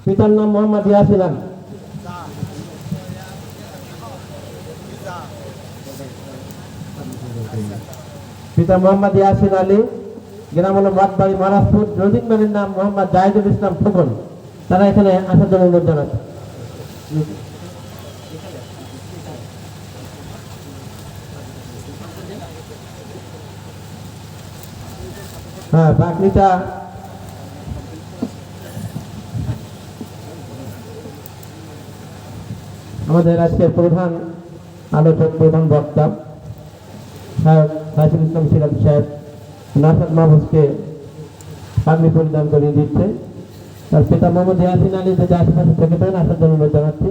পিতার নাম মোহাম্মদ ইয়াসিন আলী। পিতা মোহাম্মদ ইয়াসিন আলী, গ্রাম হলো মাতবাড়ি মহারাজপুর। রোজিক ম্যানের নাম মোহাম্মদ জাহিদুল ইসলাম ফুকন। তারা এখানে আসার জন্য অনুরোধ জানাচ্ছে। হ্যাঁ, বাকরিটা আমাদের আজকের প্রধান আলোচক, প্রধান বক্তা সাহেব সাইফুল ইসলাম সিরাজ সাহেব নাসাদ মাহফুজকে পাগড়ি পরিধান করিয়ে দিচ্ছে। তার পিতা মোহাম্মদ ইয়াসিন আলী যদি আশেপাশে থেকে থাকেন আসার জন্য অনুরোধ জানাচ্ছি।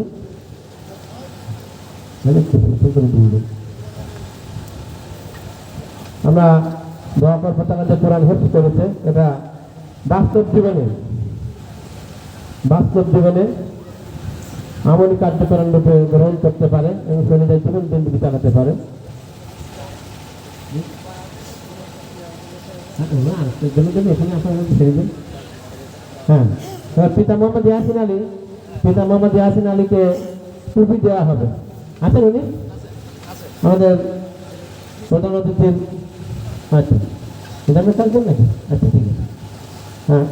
আমরা দোয়া করবো তারা যে কোরআন হিফজ করেছে, এটা বাস্তব জীবনে আমলি কার্যক্রম রূপে গ্রহণ করতে পারে এবং শরীরের জীবন জিন্দিগি চালাতে পারে। হ্যাঁ, পিতা মোহাম্মদ ইয়াসিন আলীকে টুপি দেওয়া হবে। আছেন উনি আমাদের প্রধান অতিথির? আচ্ছা, এটা আপনি থাকবেন নাকি? আচ্ছা, ঠিক আছে। হ্যাঁ,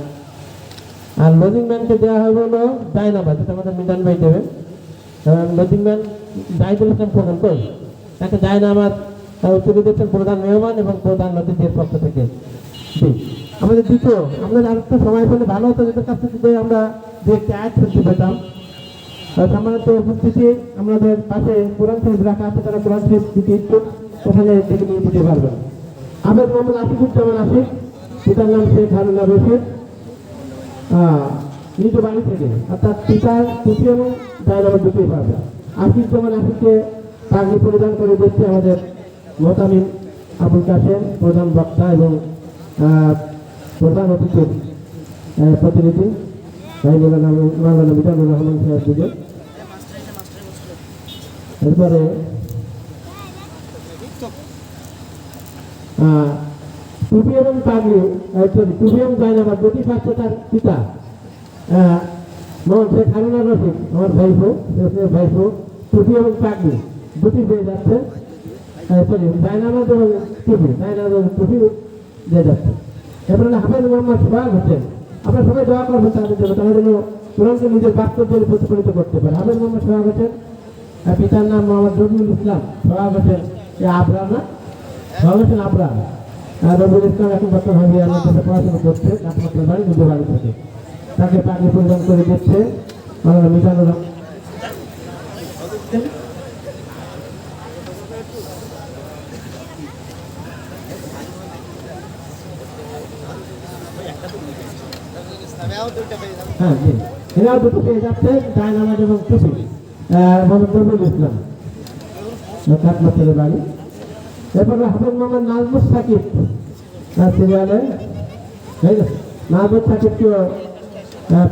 আর লজিং ম্যানকে দেওয়া হবে হলো ডায়নামাজ, যেটা আমাদের মিজান ভাই দেবে। লজিং ম্যান জাহিদুল ইসলাম ফুকন কই, তাকে ডায়নামাজ তুলে দিচ্ছেন প্রধান মেহমান এবং প্রধান অতিথির পক্ষ থেকে। আমাদের দ্বিতীয়, আমাদের আরেকটা সময় পেলে ভালো হতো, যেটার কাছ থেকে আমরা দু একটি আয়াত শুনতে পেতাম। সম্মানিত উপস্থিতি, আমাদের পাশে কোরআন শরীফ রাখা আছে, তারা কোরআন শরীফ দিতে ইচ্ছুক ওখানে দেখে নিয়ে দিতে পারবেন। আবেদ মোহাম্মদ আশিকুজ্জামান আশিক, পিতার নাম শেখ হারুনা রশিদ, নিজ বাড়ি থেকে, অর্থাৎ পিতার টুপি এবং ডায়নামাজ দুটোই পাবে। আশিকুজ্জামান আশিককে পাগড়ি পরিধান করে দিচ্ছে আমাদের মোহতামিম আবুল কাসেম, প্রধান বক্তা এবং প্রধান অতিথির প্রতিনিধি মাওলানা মিজানুর রহমান সাহেব দুজন। এরপরে টুপি এবং পাগড়ি, টুপি এবং ডায়নামাজ দুটি পাচ্ছে তার পিতা মোহাম্মদ শেখ হারুনা রশিদ, আমার ভাইপো টুপি এবং পাগড়ি দুটি পেয়ে যাচ্ছে। ডায়নামাজ এবং টুপি দিয়ে যাচ্ছে। এরপরে হাফেজ মোহাম্মদ সোহাগ হোসেন, আমরা সবাই দোয়া করবো তাদের জন্য, তারা যেন কোরআনকে নিজের বাস্তবের প্রতিফলিত করতে পারে। হাফেজ মোহাম্মদ সোহাগ হোসেন, পিতার নাম মোহাম্মদ রবিউল ইসলাম সোহাগ হোসেন, আবরা না সোহাগ হোসেন আবরা। রবিউল ইসলাম এখন বর্তমান হবে আমার কাছে পড়াশোনা করছে, একমাত্র বাড়ি নিজ বাড়ি থেকে। তাকে পাগড়ি পরিধান করে দিচ্ছে মাওলানা মিজানুর রহমান। হ্যাঁ জি, এরাও দুটো পেয়ে যাচ্ছে, ডায়নামাজ এবং টুপি। মোহাম্মদ রবিউল ইসলাম একমাত্র বাড়ি। এরপরে হাফেজ মোহাম্মদ নাজমুস সাকিব সিরিয়ালে, নাজমুস সাকিবকেও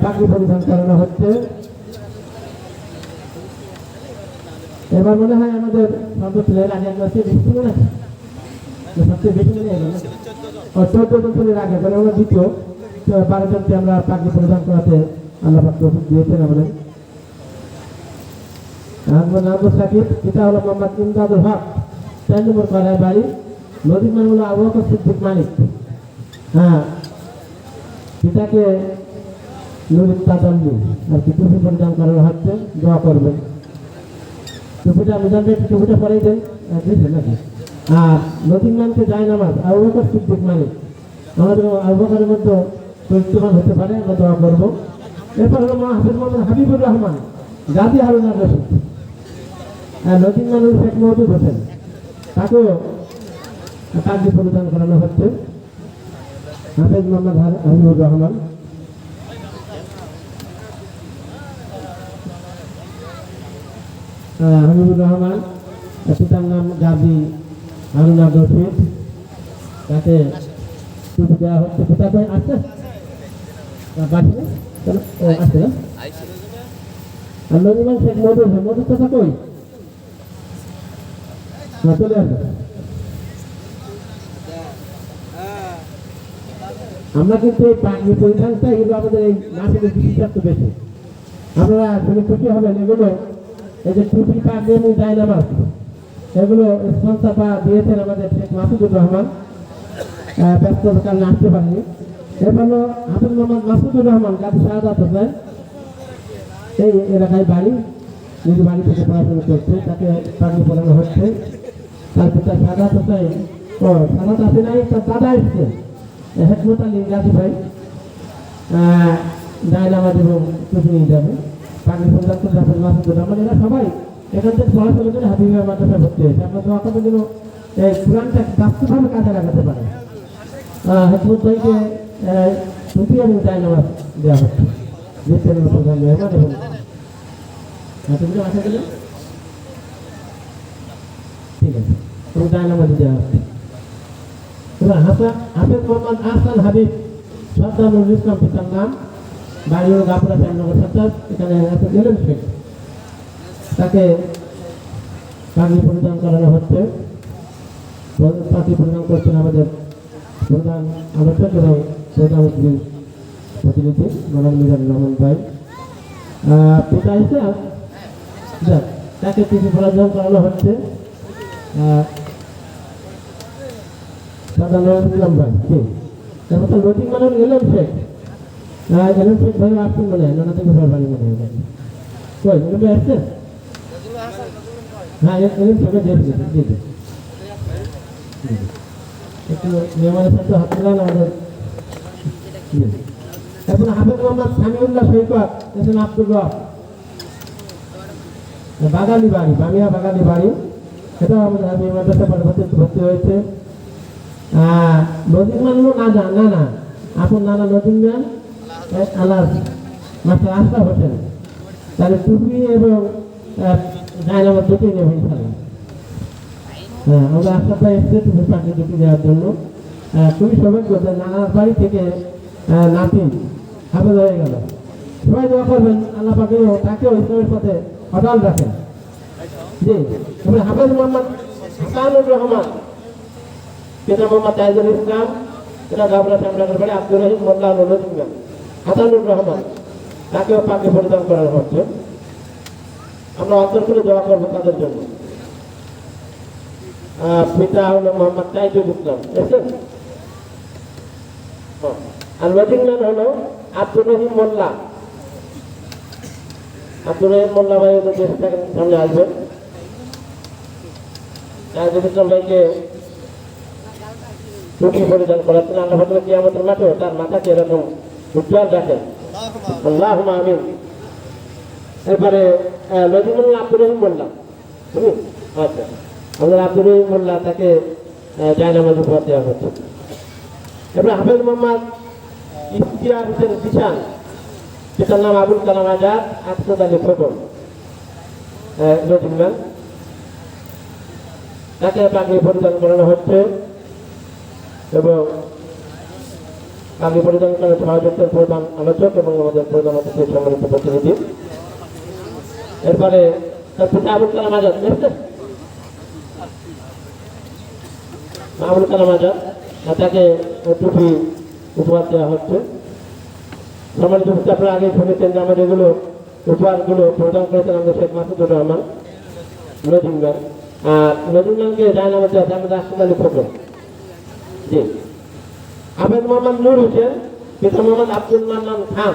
পাগড়ি পরিধান করানো হচ্ছে। এবার মনে হয় আমাদের সর্বশের আগে সবচেয়ে বেশি মনে হয় 14 বছরের আগে, তাহলে আমরা দ্বিতীয় 12 জনকে আমরা পাগড়ি পরিধান করাতে আল্লাহ পাক তৌফিক দিয়েছেন আমাদের। নাজমুস সাকিব, পিতা হলো মোহাম্মদ ইমদাদুল হক, 4 নম্বর পাড়ায় বাড়ি। নদীর নাম হলো আবু বকর সিদ্দিক মালিক। হ্যাঁ, পিতাকে নুরুল তাজাল্লি আর কি টুপি পরিধান করানো হচ্ছে, দোয়া করবেন। টুপিটা মিজান ভাই টুপিটা পরেই দেন দিয়েছেন নাকি? আর নদীর নামকে জায়নামাজ আবু বকর সিদ্দিক মালিক, আমাদের আবু বকরের মধ্যে চরিত্রবান হতে পারে, আমরা দোয়া করবো। এরপর হলো হাফেজ মোহাম্মদ হাবিবুর রহমান গাজী হারুনা রশিদ, নদীর মানুষ শেখ মহদুদ হোসেন, তাকেও পাগড়ি পরিধান করানো হচ্ছে। হাফেজ মোহাম্মদ হাবিবুর রহমান, পিতার নাম গাজী হারুনা রশিদ, তাকে টুপি দেওয়া হচ্ছে। পিতা কই আসছে? বাড়ছে আসছে না? আর নদীমান শেখ মধুর মধুর কথা কই চলে আসবে। আমরা কিন্তু এই পাগড়ি পরিধানটা এগুলো আমাদের এই নাচের বিশেষত্ব বেশি। আপনারা শুনে খুশি হবেন। এগুলো এই যে টুপি পাগড়ি এবং জায়নামাজ এগুলো স্পন্সর দিয়েছেন আমাদের শেখ মাসুদুর রহমান, ব্যস্ততার কারণে আসতে পারেনি। এরপর হাফেজ মোহাম্মদ মাসুদুর রহমান কাজী শাহাদাত হোসেন, এই এলাকায় বাড়ি, নিজ বাড়ি থেকে পড়াশোনা করছে, তাকে পাগড়ি পড়ানো হচ্ছে। তার পিতা শাহাদাত হোসেন, ও শাহাদাত আসে নাই, তার দাদা এসছে হেকমত আলী গাজী ভাই, জায়নামাজ এবং টুপি নিয়ে যাবে। পাগড়ি পরিধান করে হাফেজ মাসুদুর রহমান, এরা সবাই এখান থেকে পড়াশোনা করে হাবিবা মাদ্রাসায় ভর্তি হয়েছে। আপনার দোয়া করবেন যেন এই কোরআনটা বাস্তবভাবে কাজে লাগাতে পারে। হেকমত ভাইকে টুপি এবং জায়নামাজ দেওয়া হচ্ছে, জিতেন প্রধান মেহমান এবং হাতে আশা গেলে ঠিক আছে, এবং জায়নামাজ দেওয়া হচ্ছে। হাফেজ মোহাম্মদ আহসান হাবিব সর্দার নুরুল ইসলাম পিতার নাম, বাড়ি হল গাপুরা শ্যামনগর সত্তর, এখানে এলেন শেখ, তাকে পাগড়ি পরিধান করানো হচ্ছে। পাগড়ি পরিধান করছেন আমাদের প্রধান আলোচক এবং প্রধান প্রতিনিধি মোহাম্মদ মিজানুর রহমান ভাই। পিতা এসে তাকে কিছু পরিধান করানো হচ্ছে প্রধান ইসলাম ভাই। তারপর তো লজিক মানে এলেন শেখ, এলেন শেখ ভাই আসছেন মনে হয়, নানা থেকে বাড়ি মনে হয় কই এগুলো আসছে। হ্যাঁ এলেন শেখে দিয়েছে একটু মেহমানের সাথে হাত মিলান আমাদের। এখন হাফেজ মোহাম্মদ সামিউল্লাহ সৈকত এসেন আব্দুল রব, বাগালি বাড়ি, বামিয়া বাগালি বাড়ি, সেটাও আমাদের হাবিব মাদ্রাসা ভর্তি হয়েছে। নদীর মানুষ না না আপন নানা নদীর ম্যান আল্লাহ মাস্টার আশরাফ হোসেন, তাহলে টুপি এবং জায়নামাজ দুটোই নেব ইনশাল্লাহ। হ্যাঁ আমরা আশরাফ ভাই এসছে টুপি পাখি দুটি দেওয়ার জন্য। খুবই সৌভাগ্য যে নানার বাড়ি থেকে নাতি হাফেজ হয়ে গেল। সবাই দোয়া করবেন আল্লাহ পাকেও তাকেও ইসলামের পথে অটল রাখেন। জি এবার হাফেজ মোহাম্মদ হাসানুর রহমান, পিতা মোহাম্মদ তাইজুল ইসলাম, এটা গাবরা শ্যামনগর বাড়ি, আব্দুর রহিম মোল্লা নজরুল হাসানুর রহমান, তাকেও পাগড়ি পরিধান করানো হচ্ছে। আমরা অন্তর করে দোয়া করবো তাদের জন্য। পিতা হলো মোহাম্মদ তাইজুল ইসলাম এসেছেন, আর ওয়েজিংম্যান হলো আব্দুর রহিম মোল্লা। আব্দুর রহিম মোল্লা ভাই ওদের দেশ থেকে সামনে আসবেন। তাইজুল ইসলাম ভাইকে টুপি পরিধান করাচ্ছেন। আল্লাহ পাক কিয়ামতের মাঠে তার মাথাকে এরকম উজ্জ্বল রাখেন, আল্লাহুম্মা আমিন। এরপরে নজিমুল্লাহ আব্দুর রহিম মোল্লা, আচ্ছা আমাদের আব্দুর রহিম মোল্লা, তাকে জায়নামাজ উপহার দেওয়া হচ্ছে। এরপরে হাফেজ মোহাম্মদ ইফতিয়ার হোসেন জিশান, পিতার নাম আবুল কালাম আজাদ, আফসাদ আলী খোকন, নজিমুল্লাহ, তাকে পাগড়ি পরিধান করানো হচ্ছে এবং পাগড়ি পরিধান করার সহযোগিতার প্রধান আলোচক এবং আমাদের প্রধান অতিথি সম্মানিত প্রতিনিধি। এরপরে তার পিতা আবুল কালাম আজাদ, আবুল কালাম আজাদ, তাকে টুপি উপহার দেওয়া হচ্ছে। সম্মানিত আপনারা আগে শুনেছেন যে আমাদের এগুলো উপহারগুলো প্রদান করেছেন আমাদের শেখ মাসুদুর রহমান নজিমগান, আর নজিমগানকে জায়নামাজ দেওয়া আছে আমাদের আফসাদ আলী খোকন। জি হাফেজ মোহাম্মদ নূর হোসেন, পিতা মোহাম্মদ আব্দুল মান্নান খান,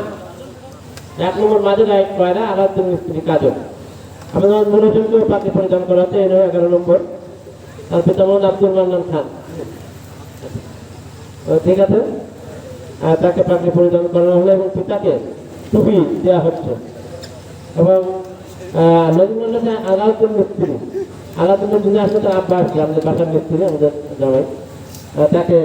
1 নম্বর মাঝের এক কয়রা আলাউদ্দিন মিস্ত্রি কাজল। হাফেজ মোহাম্মদ নূর হোসেনকেও পাগড়ি পরিধান করা হচ্ছে, 11 নম্বর, আর পিতা মোহাম্মদ আব্দুল মান্নান খান। ঠিক আছে, তাকে পাগড়ি পরিধান করানো হলো এবং পিতাকে টুপি দেওয়া হচ্ছে। এবং নজিমুল্লাহ আলাউদ্দিন মিস্ত্রি, আলাউদ্দিন যিনি আসলে তার আব্বা আসছে, আমাদের বাসার মিস্ত্রি, আমাদের জামাই, তাকে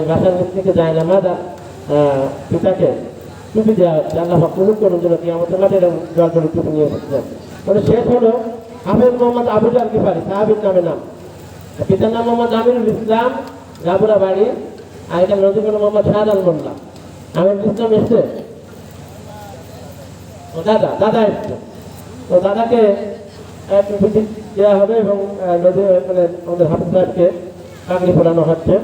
বাসার মিস্ত্রিকে জায়নামাজ পিতাকে টুপি দেওয়া হচ্ছে। আল্লাহ কবুল করুন যেন কিয়ামতের মাঠে এরকম জল করে টুপি নিয়ে এসেছেন। মানে শেষ হলো হাফেজ মোহাম্মদ আবুল আল গিফারি, সাহাবীর নামে নাম, পিতার নাম মোহাম্মদ আমিরুল ইসলাম, গাবুরা বাড়ি, আর এটা নজিব মোহাম্মদ শাহজাহান মোল্লা। আমিরুল ইসলাম এসছে, ও দাদা এসছে, তো দাদাকে টুপি দেওয়া হবে এবং আমাদের হাফেজ সাহেবকে পাগড়ি পরানো হচ্ছে।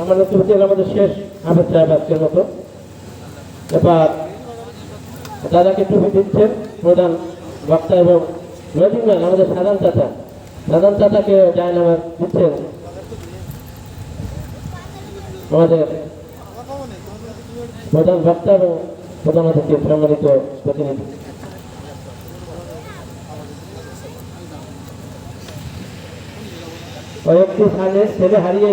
আমাদের চলছে আমাদের শেষ আবেদ সাহেব আজকের মতো। এবার দাদাকে টুপি দিচ্ছেন প্রধান বক্তা এবং রজিমান আমাদের সাধারণ চাচাকে জায়নামাজ দিচ্ছেন আমাদের প্রধান বক্তা এবং প্রধান অতিথি সম্মানিত প্রতিনিধি। কয়েকটি ছেলে হারিয়ে